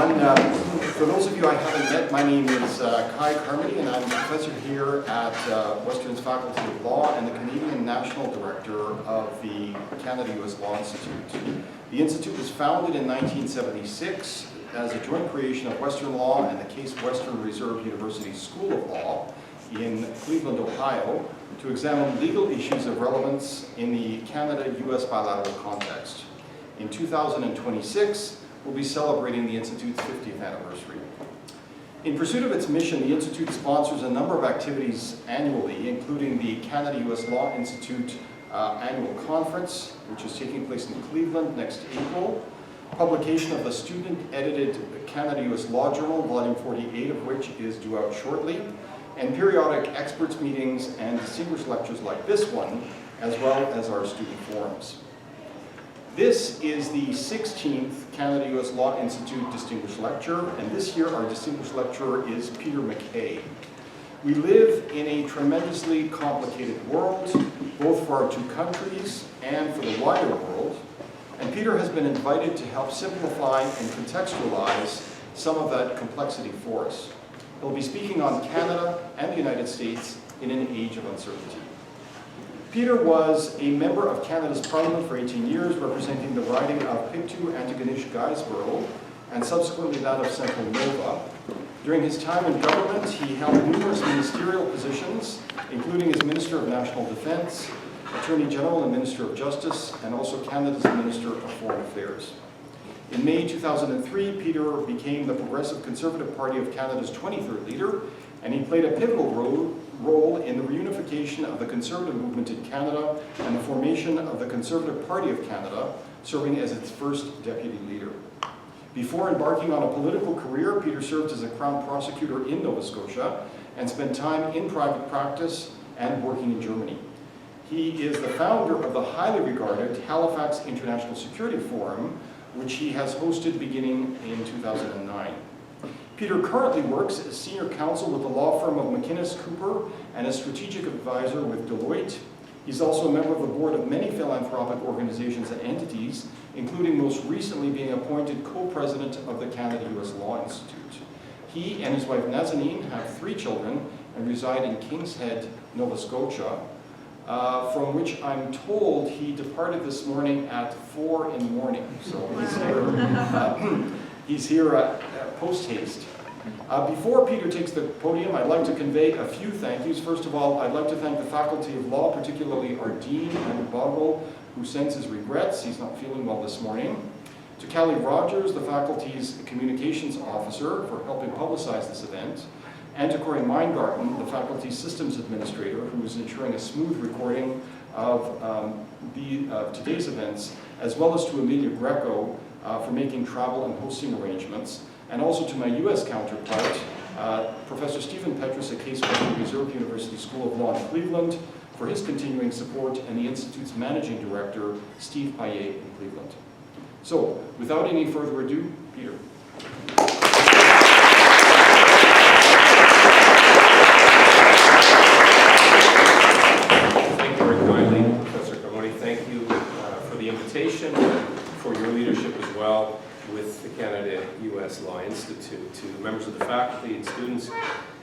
everyone. For those of you I haven't met, my name is Kai Carmody, and I'm a professor here at Western's Faculty of Law and the Canadian National Director of the Canada-U.S. Law Institute. The Institute was founded in 1976 as a joint creation of Western Law and the Case Western Reserve University School of Law in Cleveland, Ohio, to examine legal issues of relevance in the Canada-U.S. bilateral context. In 2026, we'll be celebrating the Institute's 50th anniversary. In pursuit of its mission, the Institute sponsors a number of activities annually, including the Canada-U.S. Law Institute annual conference, which is taking place in Cleveland next April, publication of the student-edited Canada-U.S. Law Journal, volume 48 of which is due out shortly, and periodic experts meetings and distinguished lectures like this one, as well as our student forums. This is the 16th Canada-U.S. Law Institute Distinguished Lecture, and this year our distinguished lecturer is Peter MacKay. We live in a tremendously complicated world, both for our two countries and for the wider world, and Peter has been invited to help simplify and contextualize some of that complexity for us. He'll be speaking on Canada and the United States in an age of uncertainty. Peter was a member of Canada's Parliament for 18 years, representing the riding of Pictou-Antigonish-Guysborough, and subsequently that of Central Nova. During his time in government, he held numerous ministerial positions, including as Minister of National Defence, Attorney General and Minister of Justice, and also Canada's Minister of Foreign Affairs. In May 2003, Peter became the Progressive Conservative Party of Canada's 23rd leader, and he played a pivotal role in the reunification of the Conservative movement in Canada and the formation of the Conservative Party of Canada, serving as its first deputy leader. Before embarking on a political career, Peter served as a Crown prosecutor in Nova Scotia and spent time in private practice and working in Germany. He is the founder of the highly regarded Halifax International Security Forum, which he has hosted beginning in 2009. Peter currently works as senior counsel with the law firm of McInnes Cooper and as strategic advisor with Deloitte. He's also a member of the board of many philanthropic organizations and entities, including most recently being appointed co-president of the Canada-U.S. Law Institute. He and his wife Nazanin have 3 children and reside in Kings Head, Nova Scotia, from which I'm told he departed this morning at 4 in the morning. So he's here post-haste. Before Peter takes the podium, I'd like to convey a few thank yous. First of all, I'd like to thank the Faculty of Law, particularly our Dean, Andrew Bogwell, who sends his regrets. He's not feeling well this morning. To Callie Rogers, the faculty's communications officer, for helping publicize this event. And to Corey Meingarten, the faculty's systems administrator, who is ensuring a smooth recording of today's events, as well as to Amelia Greco for making travel and hosting arrangements, and also to my U.S. counterpart, Professor Stephen Petrus at Case Western Reserve University School of Law in Cleveland, for his continuing support, and the Institute's Managing Director, Steve Payet in Cleveland. So, without any further ado, Peter. Thank you very kindly, Professor Carmody. Thank you for the invitation, for your leadership as well with the Canada-U.S. Law Institute. To members of the faculty and students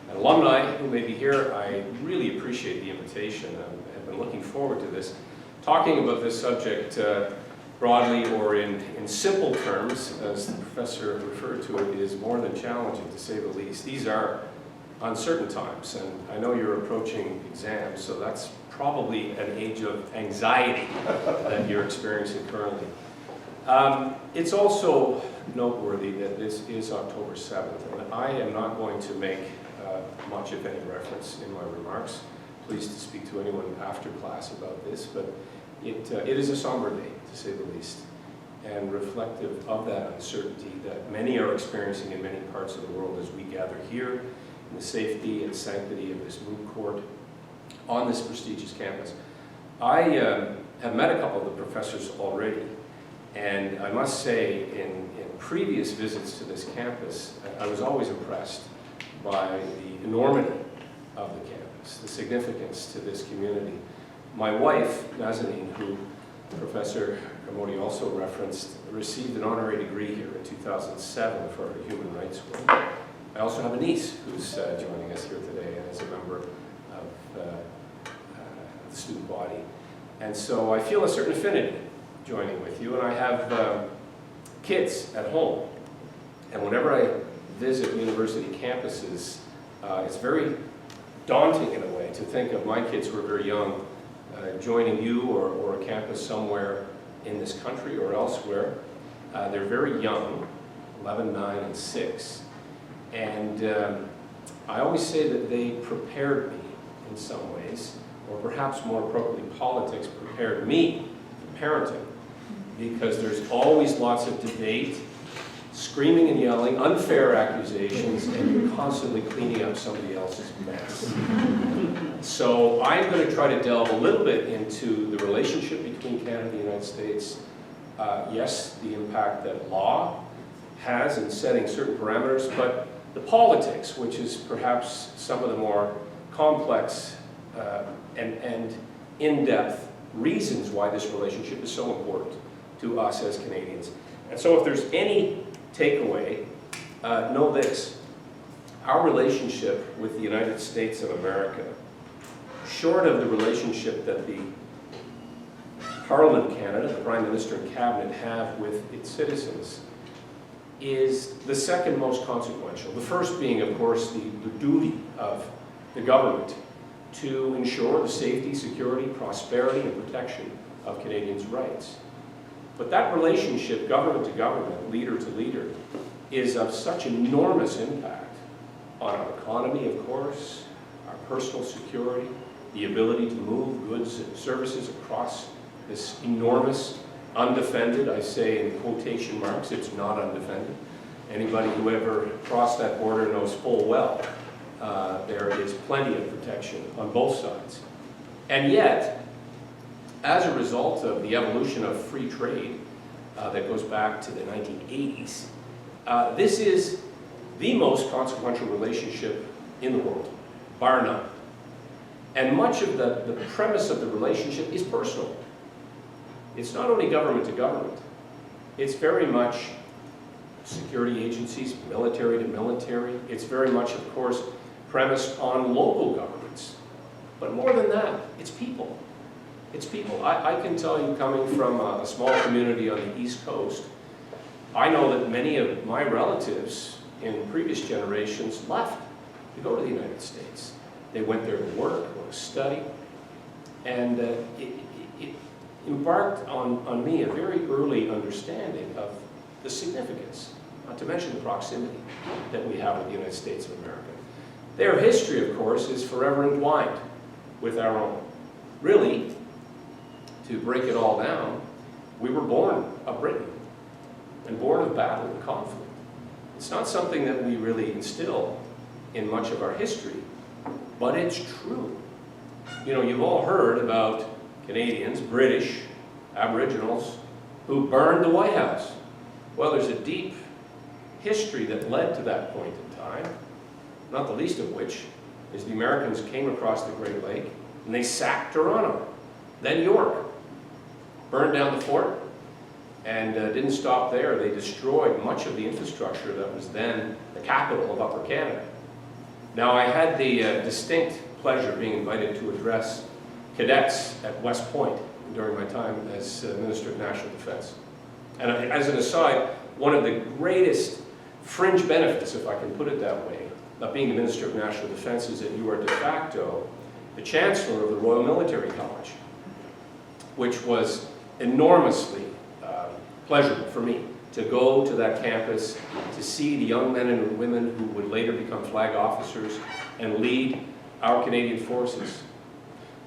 and alumni who may be here, I really appreciate the invitation. I've been looking forward to this. Talking about this subject broadly or in simple terms, as the professor referred to it, is more than challenging, to say the least. These are uncertain times, and I know you're approaching exams, so that's probably an age of anxiety that you're experiencing currently. It's also noteworthy that this is October 7th, and I am not going to make much, if any, reference in my remarks. Pleased to speak to anyone after class about this, but it is a somber day, to say the least, and reflective of that uncertainty that many are experiencing in many parts of the world as we gather here in the safety and sanctity of this moot court on this prestigious campus. I have met a couple of the professors already, and I must say, in previous visits to this campus, I was always impressed by the enormity of the campus, the significance to this community. My wife, Nazanin, who Professor Kamodi also referenced, received an honorary degree here in 2007 for her human rights work. I also have a niece who's joining us here today and is a member of the student body. And so I feel a certain affinity joining with you, and I have kids at home. And whenever I visit university campuses, it's very daunting in a way to think of my kids who are very young joining you or a campus somewhere in this country or elsewhere. They're very young, 11, 9, and 6. And I always say that they prepared me in some ways, or perhaps more appropriately, politics prepared me for parenting, because there's always lots of debate, screaming and yelling, unfair accusations, and you're constantly cleaning up somebody else's mess. So I'm going to try to delve a little bit into the relationship between Canada and the United States. Yes, the impact that law has in setting certain parameters, but the politics, which is perhaps some of the more complex and in-depth reasons why this relationship is so important to us as Canadians. And so if there's any takeaway, know this: our relationship with the United States of America, short of the relationship that the Parliament of Canada, the Prime Minister and Cabinet have with its citizens, is the second most consequential. The first being, of course, the duty of the government to ensure the safety, security, prosperity, and protection of Canadians' rights. But that relationship, government to government, leader to leader, is of such enormous impact on our economy, of course, our personal security, the ability to move goods and services across this enormous, undefended, I say in quotation marks, it's not undefended. Anybody who ever crossed that border knows full well there is plenty of protection on both sides. And yet, as a result of the evolution of free trade that goes back to the 1980s, this is the most consequential relationship in the world, bar none. And much of the premise of the relationship is personal. It's not only government to government, it's very much security agencies, military to military. It's very much, of course, premised on local governments. But more than that, it's people. It's people. I can tell you, coming from a small community on the East Coast, I know that many of my relatives in previous generations left to go to the United States. They went there to work or to study, and it embarked on me a very early understanding of the significance, not to mention the proximity that we have with the United States of America. Their history, of course, is forever entwined with our own. Really, to break it all down, we were born of Britain and born of battle and conflict. It's not something that we really instill in much of our history, but it's true. You know, you've all heard about Canadians, British, Aboriginals, who burned the White House. Well, there's a deep history that led to that point in time, not the least of which is the Americans came across the Great Lake and they sacked Toronto, then York, burned down the fort, and didn't stop there. They destroyed much of the infrastructure that was then the capital of Upper Canada. Now, I had the distinct pleasure of being invited to address cadets at West Point during my time as Minister of National Defense. And as an aside, one of the greatest fringe benefits, if I can put it that way, of being the Minister of National Defense is that you are de facto the Chancellor of the Royal Military College, which was enormously pleasurable for me to go to that campus, to see the young men and women who would later become flag officers and lead our Canadian forces.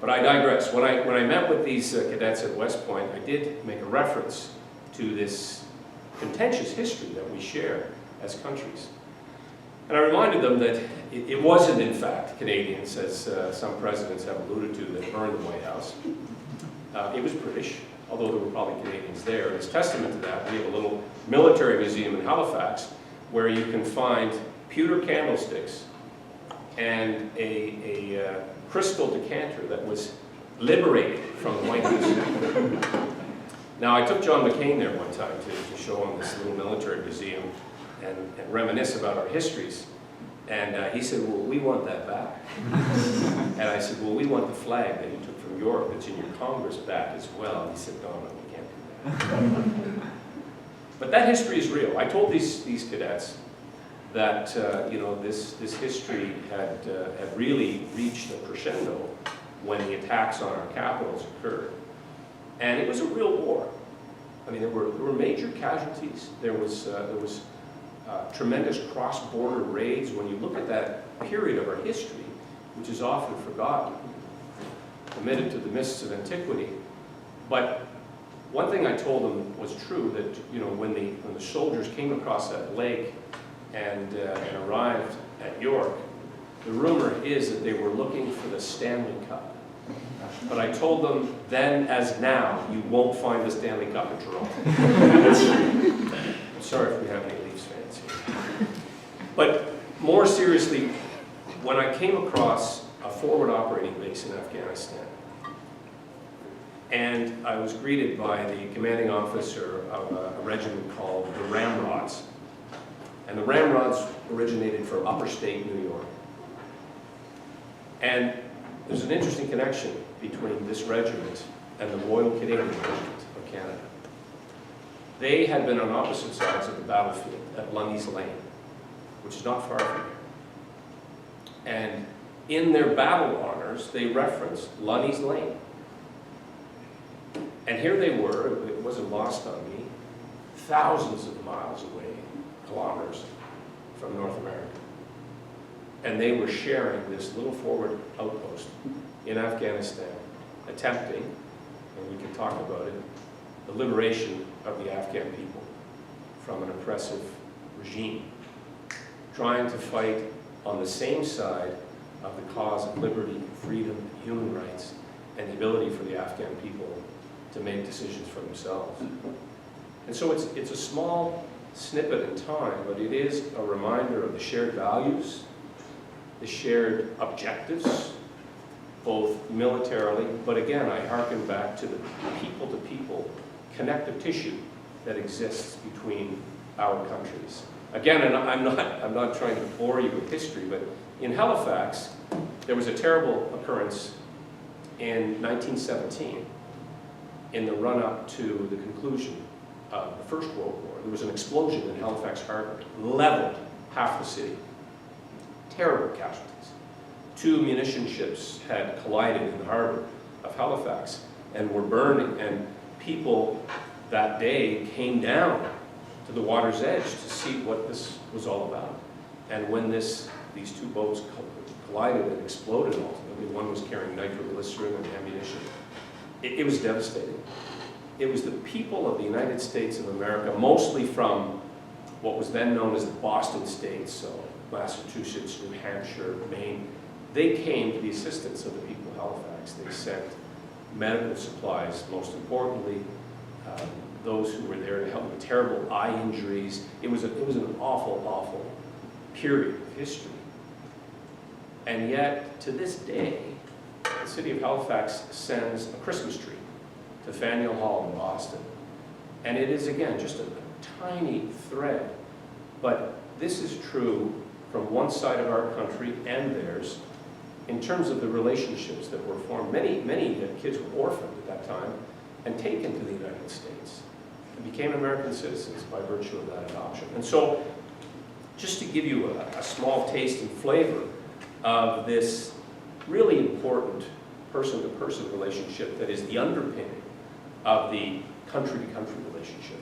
But I digress. When I met with these cadets at West Point, I did make a reference to this contentious history that we share as countries. And I reminded them that it wasn't, in fact, Canadians, as some presidents have alluded to, that burned the White House. It was British, although there were probably Canadians there. As testament to that, we have a little military museum in Halifax where you can find pewter candlesticks and a crystal decanter that was liberated from the White House. Now, I took John McCain there one time to show him this little military museum and reminisce about our histories. And he said, well, we want that back. And I said, well, we want the flag that you took from Europe that's in your Congress back as well. And he said, no, we can't do that. But that history is real. I told these cadets that you know, this history had really reached a crescendo when the attacks on our capitals occurred. And it was a real war. I mean, there were major casualties. There was tremendous cross-border raids. When you look at that period of our history, which is often forgotten, committed to the mists of antiquity. But one thing I told them was true, that you know, when the soldiers came across that lake and arrived at York, the rumor is that they were looking for the Stanley Cup. But I told them, then as now, you won't find the Stanley Cup in Toronto. I'm sorry if we have any Leafs fans here. But more seriously, when I came across a forward operating base in Afghanistan, and I was greeted by the commanding officer of a regiment called the Ramrods. And the Ramrods originated from upper state New York. And there's an interesting connection between this regiment and the Royal Canadian Regiment of Canada. They had been on opposite sides of the battlefield at Lundy's Lane, which is not far from here. And in their battle honors, they referenced Lundy's Lane. And here they were, it wasn't lost on me, thousands of miles away, kilometers from North America. And they were sharing this little forward outpost in Afghanistan, attempting, and we can talk about it, the liberation of the Afghan people from an oppressive regime, trying to fight on the same side of the cause of liberty, freedom, human rights, and the ability for the Afghan people to make decisions for themselves. And so it's a small snippet in time, but it is a reminder of the shared values, the shared objectives, both militarily, but again, I hearken back to the people-to-people connective tissue that exists between our countries. Again, and I'm not trying to bore you with history, but in Halifax, there was a terrible occurrence in 1917 in the run-up to the conclusion of the First World War. There was an explosion in Halifax Harbor, leveled half the city. Terrible casualties. 2 munition ships had collided in the harbor of Halifax and were burning, and people that day came down to the water's edge to see what this was all about. And when these 2 boats collided and exploded ultimately, one was carrying nitroglycerin and ammunition, it was devastating. It was the people of the United States of America, mostly from what was then known as the Boston states, so Massachusetts, New Hampshire, Maine. They came to the assistance of the people of Halifax. They sent medical supplies, most importantly, those who were there to help with terrible eye injuries. It was an awful, awful period of history. And yet, to this day, the city of Halifax sends a Christmas tree to Faneuil Hall in Boston. And it is, again, just a tiny thread. But this is true from one side of our country and theirs in terms of the relationships that were formed. Many kids were orphaned at that time and taken to the United States and became American citizens by virtue of that adoption. And so, just to give you a small taste and flavor of this really important person-to-person relationship that is the underpinning of the country-to-country relationship.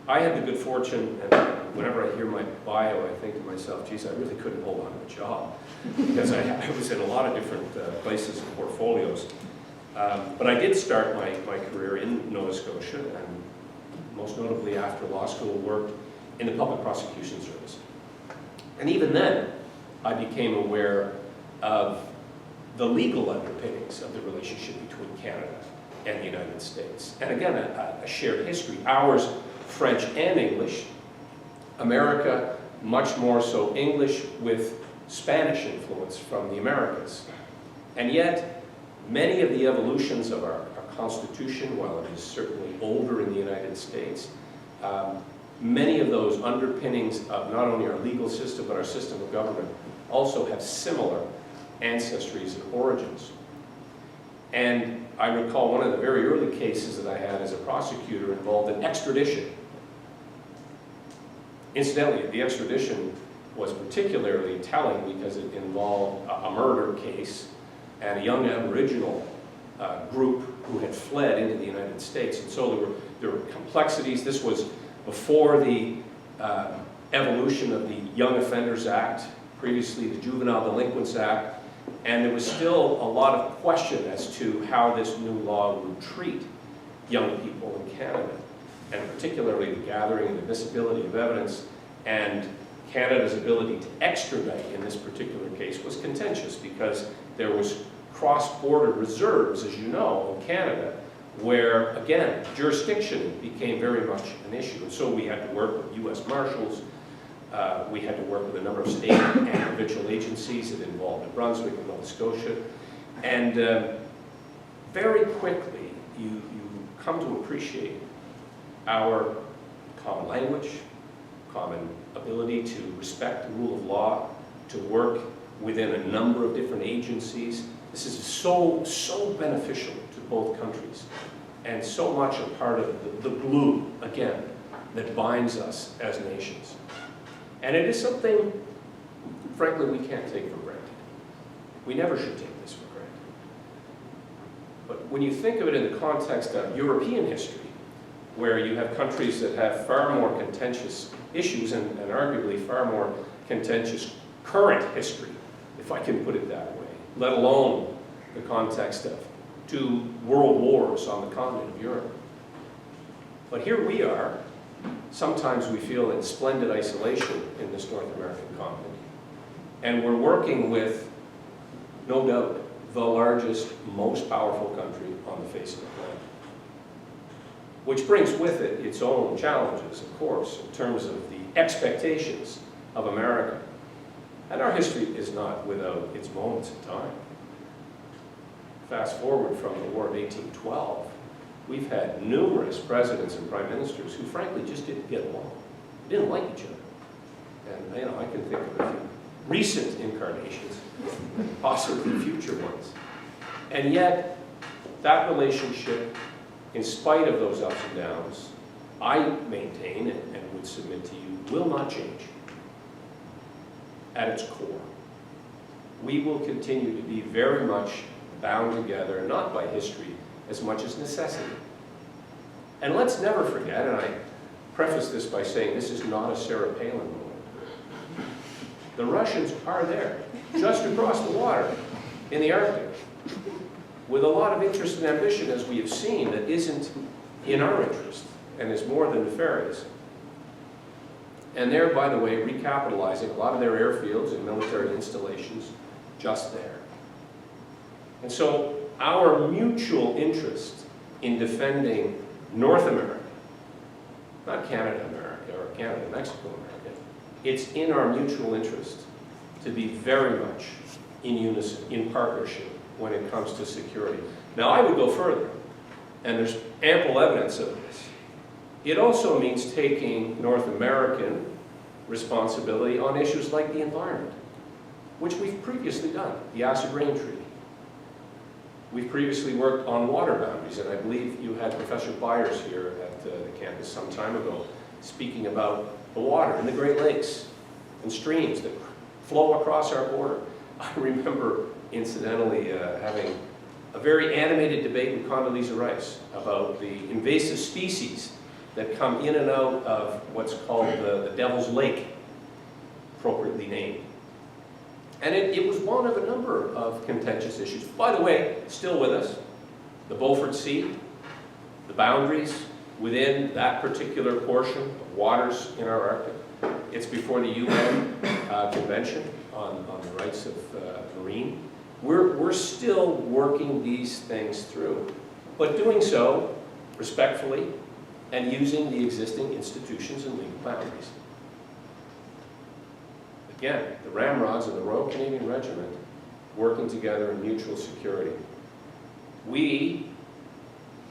I had the good fortune, and whenever I hear my bio, I think to myself, geez, I really couldn't hold on to a job, because I was in a lot of different places and portfolios. But I did start my career in Nova Scotia, and most notably after law school, worked in the Public Prosecution Service. And even then, I became aware of the legal underpinnings of the relationship between Canada and the United States. And again, a shared history. Ours, French and English. America, much more so English with Spanish influence from the Americas. And yet, many of the evolutions of our Constitution, while it is certainly older in the United States, many of those underpinnings of not only our legal system but our system of government also have similar ancestries and origins. And I recall one of the very early cases that I had as a prosecutor involved an extradition. Incidentally, the extradition was particularly telling because it involved a murder case and a young Aboriginal group who had fled into the United States. And so there were complexities. This was before the evolution of the Young Offenders Act, previously the Juvenile Delinquents Act, and there was still a lot of question as to how this new law would treat young people in Canada, and particularly the gathering and admissibility of evidence, and Canada's ability to extradite in this particular case was contentious because there was cross-border reserves, as you know, in Canada, where, again, jurisdiction became very much an issue. And so we had to work with U.S. Marshals, we had to work with a number of state and provincial agencies that involved New Brunswick and Nova Scotia. And very quickly, you come to appreciate our common language, common ability to respect the rule of law, to work within a number of different agencies. This is so beneficial to both countries, and so much a part of the glue, again, that binds us as nations. And it is something, frankly, we can't take for granted. We never should take this for granted. But when you think of it in the context of European history, where you have countries that have far more contentious issues and arguably far more contentious current history, if I can put it that way, let alone the context of 2 world wars on the continent of Europe. But here we are. Sometimes we feel in splendid isolation in this North American continent. And we're working with, no doubt, the largest, most powerful country on the face of the planet. Which brings with it its own challenges, of course, in terms of the expectations of America. And our history is not without its moments in time. Fast forward from the War of 1812, we've had numerous presidents and prime ministers who frankly just didn't get along. They didn't like each other. And I can think of a few recent incarnations, possibly future ones. And yet, that relationship, in spite of those ups and downs, I maintain and would submit to you, will not change at its core. We will continue to be very much bound together, not by history as much as necessity. And let's never forget, and I preface this by saying this is not a Sarah Palin moment. The Russians are there, just across the water in the Arctic, with a lot of interest and ambition, as we have seen, that isn't in our interest and is more than nefarious. And they're, by the way, recapitalizing a lot of their airfields and military installations just there. And so our mutual interest in defending North America, not Canada-America or Canada-Mexico-America, it's in our mutual interest to be very much in unison, in partnership, when it comes to security. Now, I would go further, and there's ample evidence of this. It also means taking North American responsibility on issues like the environment, which we've previously done, the Acid Rain Treaty. We've previously worked on water boundaries, and I believe you had Professor Byers here at the campus some time ago speaking about the water in the Great Lakes and streams that flow across our border. I remember, incidentally, having a very animated debate with Condoleezza Rice about the invasive species that come in and out of what's called the Devil's Lake, appropriately named. And it was one of a number of contentious issues. By the way, still with us, the Beaufort Sea, the boundaries within that particular portion of waters in our Arctic. It's before the UN Convention on the Rights of Marine. We're still working these things through, but doing so respectfully and using the existing institutions and legal boundaries. Again, the Ramrods and the Royal Canadian Regiment working together in mutual security. We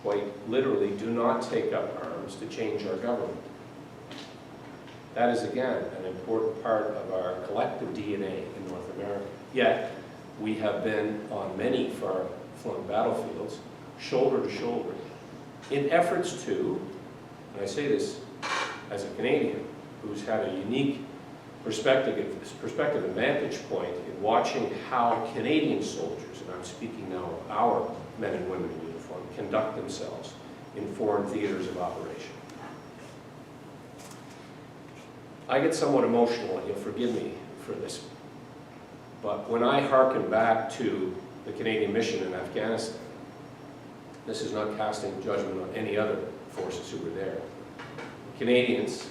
quite literally, do not take up arms to change our government. That is, again, an important part of our collective DNA in North America. Yet, we have been on many far-flung battlefields, shoulder to shoulder, in efforts to, and I say this as a Canadian who's had a unique perspective and vantage point in watching how Canadian soldiers, and I'm speaking now of our men and women in uniform, conduct themselves in foreign theaters of operation. I get somewhat emotional, and you'll forgive me for this, but when I hearken back to the Canadian mission in Afghanistan, this is not casting judgment on any other forces who were there. Canadians,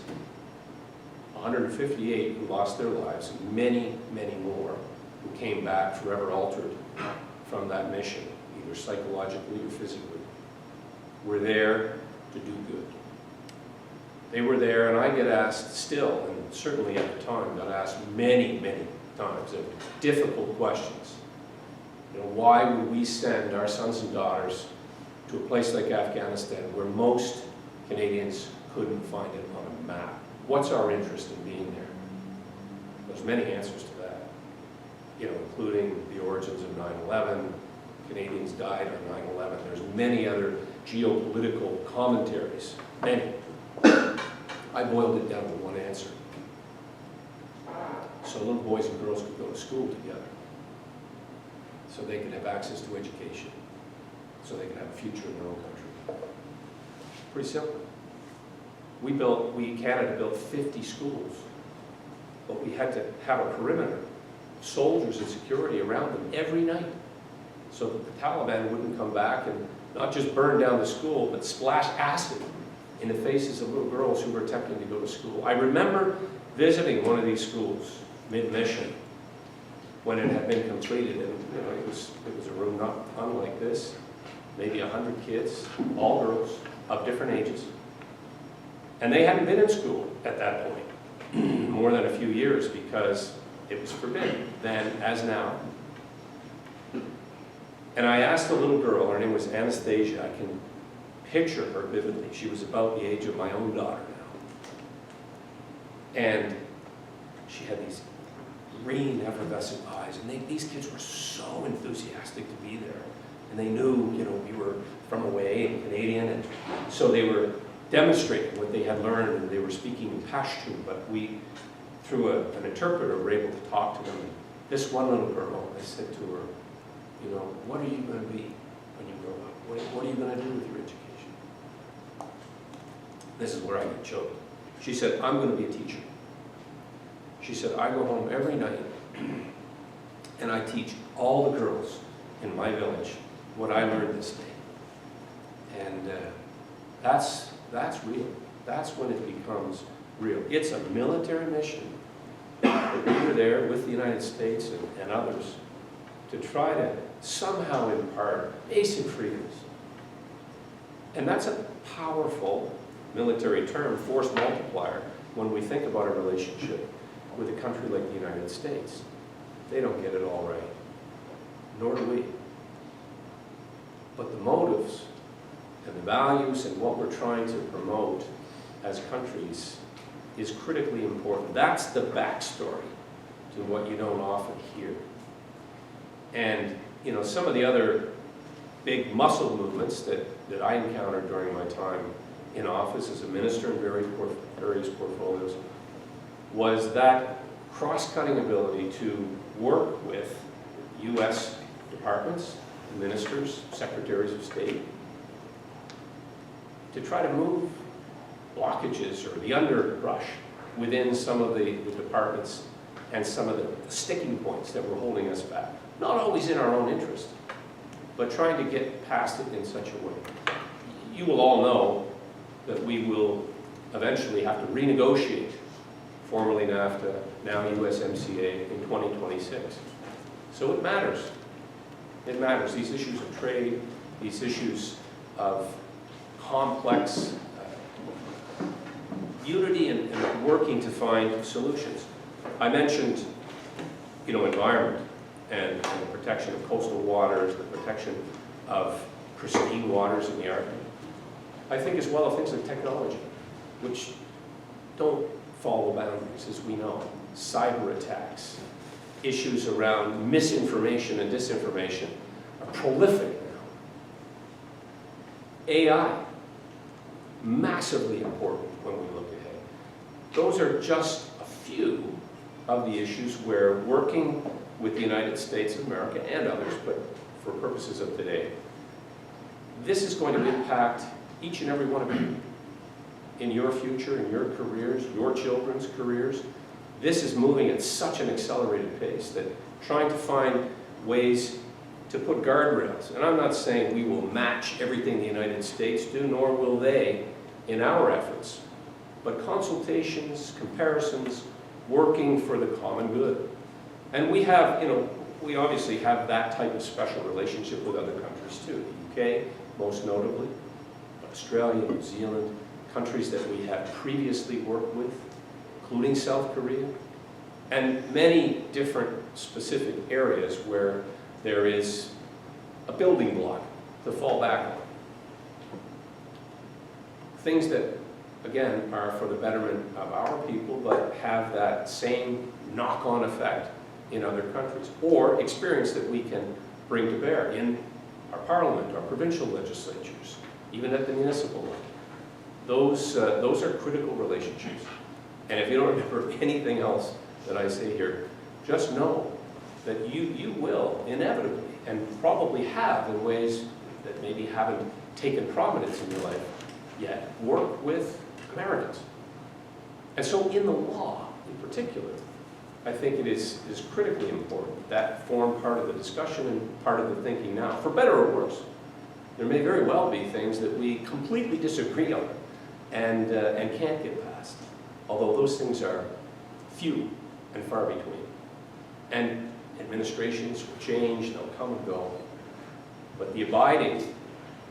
158 who lost their lives, and many, many more who came back forever altered from that mission, either psychologically or physically, were there to do good. They were there, and I get asked still, and certainly at the time, got asked many, many times of difficult questions. You know, why would we send our sons and daughters to a place like Afghanistan where most Canadians couldn't find it on a map? What's our interest in being there? There's many answers to that, you know, including the origins of 9/11. Canadians died on 9/11. There's many other geopolitical commentaries, many. I boiled it down to one answer. So little boys and girls could go to school together, so they could have access to education, so they could have a future in their own country. Pretty simple. Canada built 50 schools, but we had to have a perimeter, soldiers and security around them every night, so that the Taliban wouldn't come back and not just burn down the school, but splash acid in the faces of little girls who were attempting to go to school. I remember visiting one of these schools, mid-mission, when it had been completed, and you know, it was a room not unlike this, maybe 100 kids, all girls of different ages. And they hadn't been in school at that point more than a few years because it was forbidden then as now. And I asked a little girl, her name was Anastasia, I can picture her vividly. She was about the age of my own daughter now. And she had these green, effervescent eyes, and these kids were so enthusiastic to be there. And they knew, you know, we were from away and Canadian, and so they were demonstrating what they had learned, and they were speaking in Pashto, but we, through an interpreter, were able to talk to them. And this one little girl, I said to her, you know, what are you going to be when you grow up? What are you going to do with your education? This is where I get choked. She said, I'm going to be a teacher. She said, I go home every night and I teach all the girls in my village what I learned this day. And that's real. That's when it becomes real. It's a military mission. We were there with the United States and others to try to somehow impart basic freedoms. And that's a powerful military term, force multiplier, when we think about our relationship with a country like the United States. They don't get it all right, nor do we. But the motives and the values and what we're trying to promote as countries is critically important. That's the backstory to what you don't often hear. And you know, some of the other big muscle movements that I encountered during my time in office as a minister in various portfolios was that cross-cutting ability to work with U.S. departments, ministers, secretaries of state, to try to move blockages or the underbrush within some of the departments and some of the sticking points that were holding us back. Not always in our own interest, but trying to get past it in such a way. You will all know that we will eventually have to renegotiate formerly NAFTA, now USMCA, in 2026. So it matters. It matters. These issues of trade, these issues of complex unity and working to find solutions. I mentioned, you know, environment and the protection of coastal waters, the protection of pristine waters in the Arctic. I think as well of things like technology, which don't follow boundaries, as we know. Cyber attacks, issues around misinformation and disinformation are prolific now. AI, massively important when we look ahead. Those are just a few of the issues where working with the United States of America and others, but for purposes of today, this is going to impact each and every one of you in your future, in your careers, your children's careers. This is moving at such an accelerated pace that trying to find ways to put guardrails, and I'm not saying we will match everything the United States do, nor will they in our efforts, but consultations, comparisons, working for the common good. And we have, we obviously have that type of special relationship with other countries too. The UK, most notably, Australia, New Zealand, countries that we have previously worked with, including South Korea, and many different specific areas where there is a building block to fall back on. Things that, again, are for the betterment of our people, but have that same knock-on effect in other countries, or experience that we can bring to bear in our parliament, our provincial legislatures, even at the municipal level. Those are critical relationships. And if you don't remember anything else that I say here, just know that you will inevitably, and probably have in ways that maybe haven't taken prominence in your life yet, work with Americans. And so in the law, in particular, I think it is critically important that form part of the discussion and part of the thinking now, for better or worse. There may very well be things that we completely disagree on and can't get past, although those things are few and far between. And administrations will change, they'll come and go, but the abiding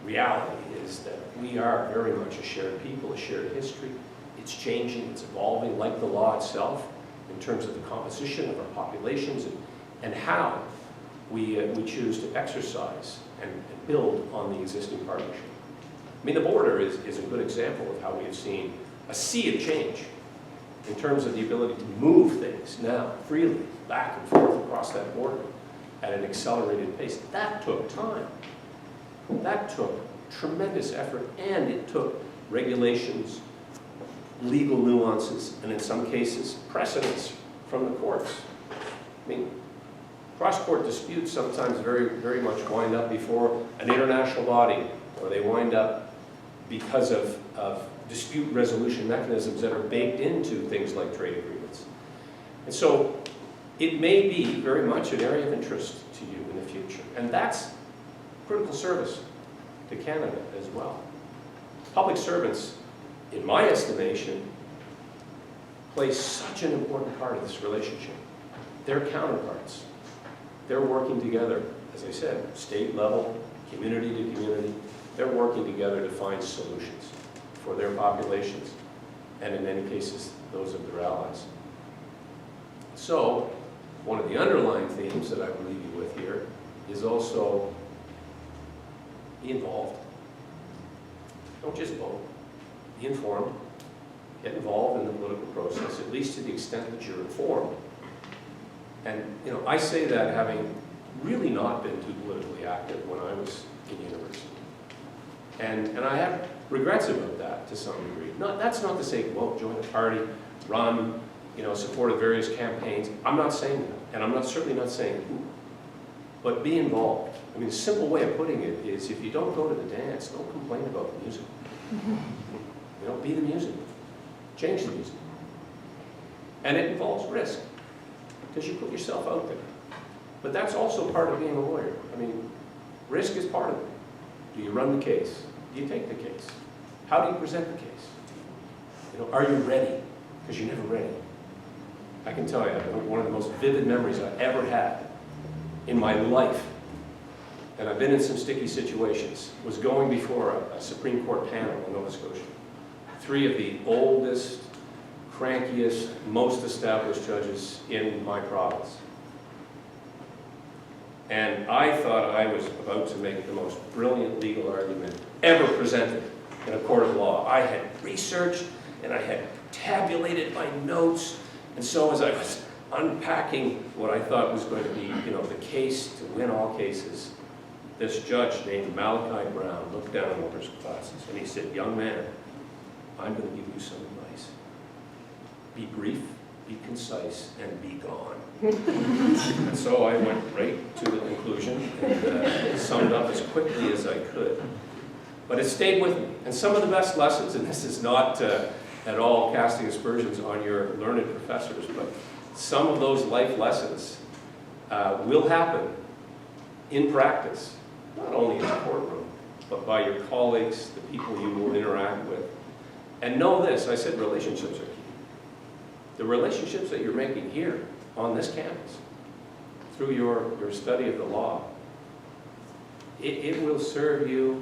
reality is that we are very much a shared people, a shared history. It's changing, it's evolving, like the law itself, in terms of the composition of our populations and how we choose to exercise and build on the existing partnership. I mean, the border is a good example of how we have seen a sea of change in terms of the ability to move things now freely back and forth across that border at an accelerated pace. That took time. That took tremendous effort, and it took regulations, legal nuances, and in some cases, precedents from the courts. I mean, cross-court disputes sometimes very, very much wind up before an international body, or they wind up because of dispute resolution mechanisms that are baked into things like trade agreements. And so it may be very much an area of interest to you in the future, and that's critical service to Canada as well. Public servants, in my estimation, play such an important part of this relationship. Their counterparts, they're working together, as I said, state level, community to community, they're working together to find solutions for their populations, and in many cases, those of their allies. So, one of the underlying themes that I will leave you with here is also be involved. Don't just vote. Be informed. Get involved in the political process, at least to the extent that you're informed. And I say that having really not been too politically active when I was in university. And I have regrets about that to some degree. That's not to say, well, join a party, run, support various campaigns. I'm not saying that, and I'm certainly not saying who. But be involved. I mean, a simple way of putting it is, if you don't go to the dance, don't complain about the music. Be the music. Change the music. And it involves risk, because you put yourself out there. But that's also part of being a lawyer. I mean, risk is part of it. Do you run the case? Do you take the case? How do you present the case? Are you ready? Because you're never ready. I can tell you, one of the most vivid memories I ever had in my life, and I've been in some sticky situations, was going before a Supreme Court panel in Nova Scotia. 3 of the oldest, crankiest, most established judges in my province. And I thought I was about to make the most brilliant legal argument ever presented in a court of law. I had researched and I had tabulated my notes. And so as I was unpacking what I thought was going to be, the case to win all cases, this judge named Malachi Brown looked down over his glasses and he said, "Young man, I'm going to give you some advice. Be brief, be concise, and be gone." And so I went right to the conclusion and summed up as quickly as I could. But it stayed with me. And some of the best lessons, and this is not at all casting aspersions on your learned professors, but some of those life lessons will happen in practice, not only in the courtroom, but by your colleagues, the people you will interact with. And know this, I said relationships are key. The relationships that you're making here on this campus, through your study of the law, it will serve you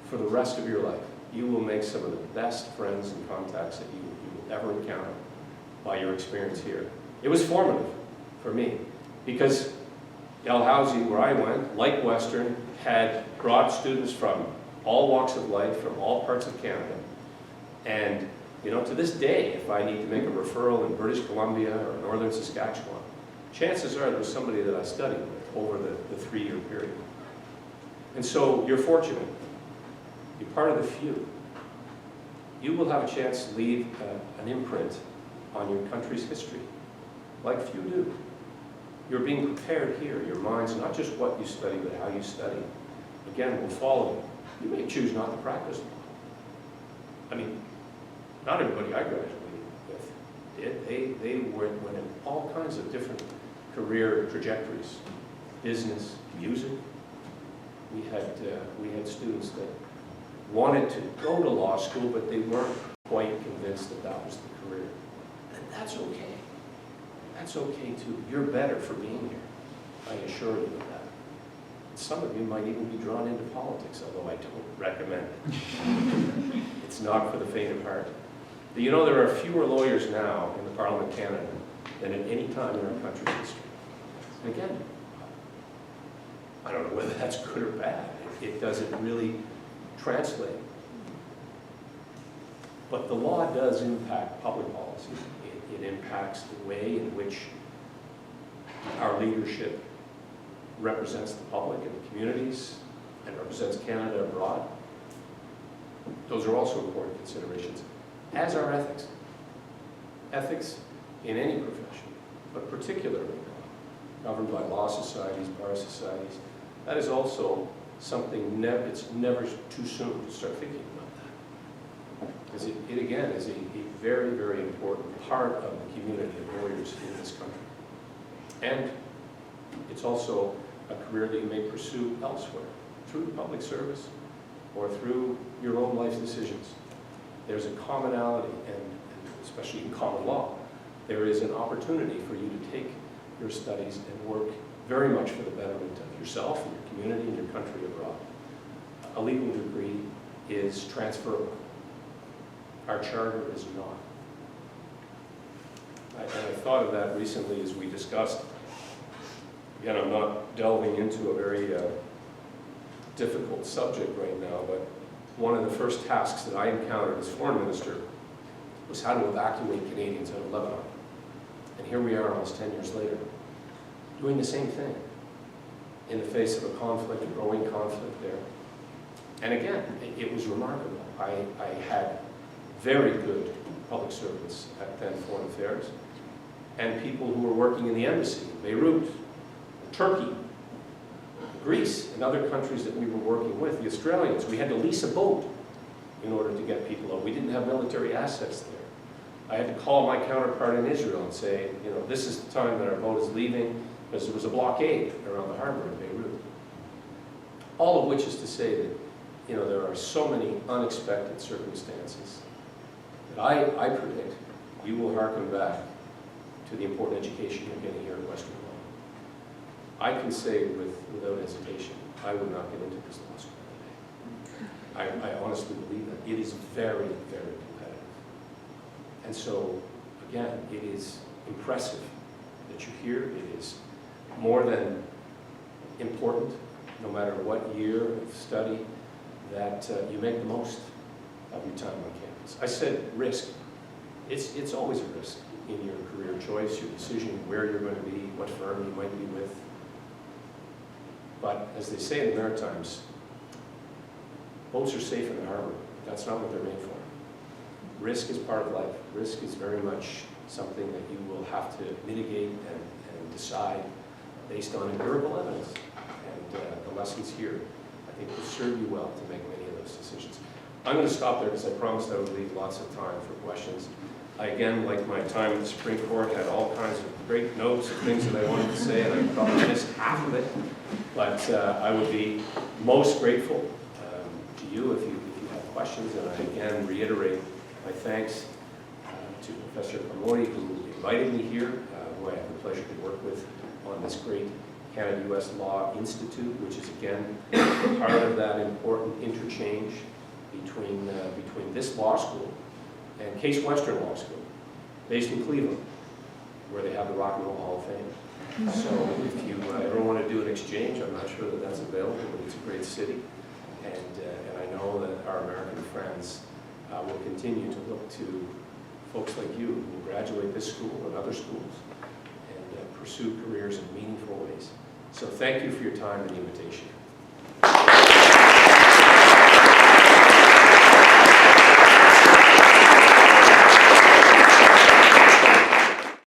for the rest of your life. You will make some of the best friends and contacts that you will ever encounter by your experience here. It was formative for me because Dalhousie, where I went, like Western, had brought students from all walks of life, from all parts of Canada. And to this day, if I need to make a referral in British Columbia or Northern Saskatchewan, chances are there was somebody that I studied with over the 3-year period. And so you're fortunate. You're part of the few. You will have a chance to leave an imprint on your country's history, like few do. You're being prepared here. Your mind's not just what you study, but how you study. Again, will follow you. You may choose not to practice law. I mean, not everybody I graduated with did. They went in all kinds of different career trajectories, business, music. We had students that wanted to go to law school, but they weren't quite convinced that that was the career. And that's okay. That's okay too. You're better for being here. I assure you of that. Some of you might even be drawn into politics, although I don't recommend it. It's not for the faint of heart. But there are fewer lawyers now in the Parliament of Canada than at any time in our country's history. And again, I don't know whether that's good or bad. It doesn't really translate. But the law does impact public policy. It impacts the way in which our leadership represents the public and the communities and represents Canada abroad. Those are also important considerations, as are ethics. Ethics in any profession, but particularly governed by law societies, bar societies. That is also something, it's never too soon to start thinking about that. Because it again, is a very, very important part of the community of lawyers in this country. And it's also a career that you may pursue elsewhere, through public service or through your own life decisions. There's a commonality, and especially in common law, there is an opportunity for you to take your studies and work very much for the betterment of yourself and your community and your country abroad. A legal degree is transferable. Our charter is not. And I thought of that recently as we discussed. Again, I'm not delving into a very difficult subject right now, but one of the first tasks that I encountered as foreign minister was how to evacuate Canadians out of Lebanon. And here we are almost 10 years later, doing the same thing in the face of a conflict, a growing conflict there. And again, it was remarkable. I had very good public servants at then Foreign Affairs and people who were working in the embassy, Beirut, Turkey, Greece, and other countries that we were working with, the Australians. We had to lease a boat in order to get people out. We didn't have military assets there. I had to call my counterpart in Israel and say, this is the time that our boat is leaving, because there was a blockade around the harbor in Beirut. All of which is to say that, there are so many unexpected circumstances that I predict you will harken back to the important education you're getting here at Western Law. I can say without hesitation, I would not get into this law school today. I honestly believe that. It is very, very competitive. And so, again, it is impressive that you're here. It is more than important, no matter what year of study, that you make the most of your time on campus. I said risk. It's always a risk in your career choice, your decision where you're going to be, what firm you might be with. But as they say in the Maritimes, boats are safe in the harbor. That's not what they're made for. Risk is part of life. Risk is very much something that you will have to mitigate and decide based on empirical evidence. And the lessons here, I think, will serve you well to make many of those decisions. I'm going to stop there because I promised I would leave lots of time for questions. I, again, like my time at the Supreme Court, had all kinds of great notes and things that I wanted to say, and I probably missed half of it. But I would be most grateful to you if you have questions. And I, again, reiterate my thanks to Professor Carmody, who invited me here, who I have the pleasure to work with on this great Canada-U.S. Law Institute, which is, again, part of that important interchange between this law school and Case Western Law School, based in Cleveland, where they have the Rock and Roll Hall of Fame. So if you ever want to do an exchange, I'm not sure that that's available, but it's a great city. And I know that our American friends will continue to look to folks like you who will graduate this school and other schools and pursue careers in meaningful ways. So thank you for your time and the invitation.